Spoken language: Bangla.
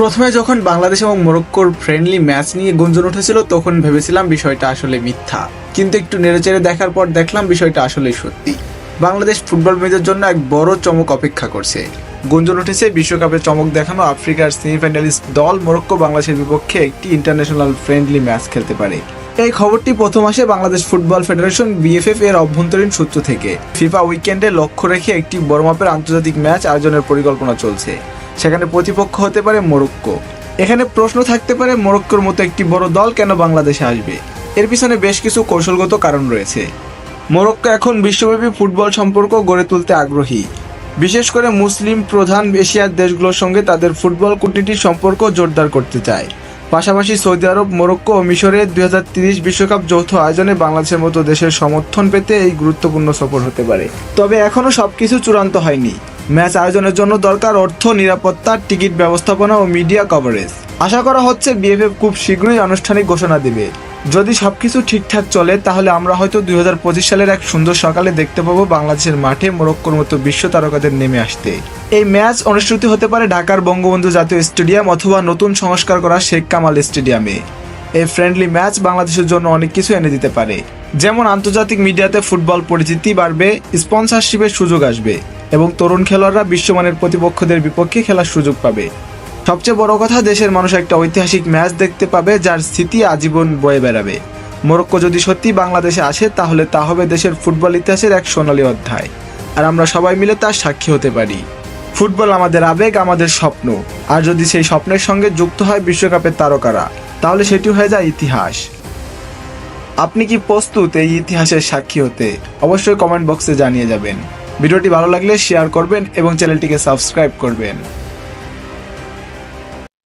প্রথমে যখন বাংলাদেশ এবং মরক্কোর ফ্রেন্ডলি ম্যাচ নিয়ে গুঞ্জন উঠেছিল তখন ভেবেছিলাম বিষয়টা আসলে মিথ্যা, কিন্তু একটু নেড়েচেড়ে দেখার পর দেখলাম বিষয়টা আসলেই সত্যি। বাংলাদেশ ফুটবল প্রেমীদের জন্য এক বড় চমক অপেক্ষা করছে। গুঞ্জন উঠেছে বিশ্বকাপে চমক দেখানো আফ্রিকার সেমিফাইনালিস্ট দল মরক্কো বাংলাদেশের বিপক্ষে একটি ইন্টারন্যাশনাল ফ্রেন্ডলি ম্যাচ খেলতে পারে। এই খবরটি প্রথম আসে বাংলাদেশ ফুটবল ফেডারেশন বিএফএফ এর অভ্যন্তরীণ সূত্র থেকে। ফিফা উইকেন্ডে লক্ষ্য রেখে একটি বড় মাপের আন্তর্জাতিক ম্যাচ আয়োজনের পরিকল্পনা চলছে। সেখানে প্রতিপক্ষ হতে পারে মরক্কো। এখানে প্রশ্ন থাকতে পারে, মরক্কোর মতো একটি বড় দল কেন বাংলাদেশে আসবে? এর পিছনে বেশ কিছু কৌশলগত কারণ রয়েছে। মরক্কো এখন বিশ্বব্যাপী ফুটবল সম্পর্ক গড়ে তুলতে আগ্রহী, বিশেষ করে মুসলিম প্রধান এশিয়ার দেশগুলোর সঙ্গে তাদের ফুটবল কূটনীতির সম্পর্ক জোরদার করতে চায়। পাশাপাশি সৌদি আরব, মরক্কো ও মিশরের 2030 বিশ্বকাপ যৌথ আয়োজনে বাংলাদেশের মতো দেশের সমর্থন পেতে এই গুরুত্বপূর্ণ সফর হতে পারে। তবে এখনও সবকিছু চূড়ান্ত হয়নি। ম্যাচ আয়োজনের জন্য দরকার অর্থ, নিরাপত্তা, টিকিট ব্যবস্থাপনা ও মিডিয়া কভারেজ। আশা করা হচ্ছে বিএফএফ খুব শীঘ্রই আনুষ্ঠানিক ঘোষণা দেবে। যদি সবকিছু ঠিকঠাক চলে তাহলে আমরা হয়তো 2025 সালের এক সুন্দর সকালে দেখতে পাবো বাংলাদেশের মাঠে মরক্কোর মতো বিশ্ব তারকাদের নেমে আসতে। এই ম্যাচ অনুষ্ঠিত হতে পারে ঢাকার বঙ্গবন্ধু জাতীয় স্টেডিয়াম অথবা নতুন সংস্কার করা শেখ কামাল স্টেডিয়ামে। এই ফ্রেন্ডলি ম্যাচ বাংলাদেশের জন্য অনেক কিছু এনে দিতে পারে, যেমন আন্তর্জাতিক মিডিয়াতে ফুটবল পরিচিতি বাড়বে, স্পন্সরশিপের সুযোগ আসবে এবং তরুণ খেলোয়াড়রা বিশ্বমানের প্রতিপক্ষদের বিপক্ষে খেলার সুযোগ পাবে। সবচেয়ে বড় কথা, দেশের মানুষ একটা ঐতিহাসিক ম্যাচ দেখতে পাবে যার স্মৃতি আজীবন বয়ে বেড়াবে। মরক্কো যদি সত্যি বাংলাদেশে আসে তাহলে তা হবে দেশের ফুটবল ইতিহাসের এক সোনালী অধ্যায়, আর আমরা সবাই মিলে তার সাক্ষী হতে পারি। ফুটবল আমাদের আবেগ, আমাদের স্বপ্ন, আর যদি সেই স্বপ্নের সঙ্গে যুক্ত হয় বিশ্বকাপের তারকারা, তাহলে সেটি হয়ে যায় ইতিহাস। আপনি কি প্রস্তুত এই ইতিহাসের সাক্ষী হতে? অবশ্যই কমেন্ট বক্সে জানিয়ে যাবেন। ভিডিওটি ভালো লাগলে শেয়ার করবেন এবং চ্যানেলটিকে সাবস্ক্রাইব করবেন।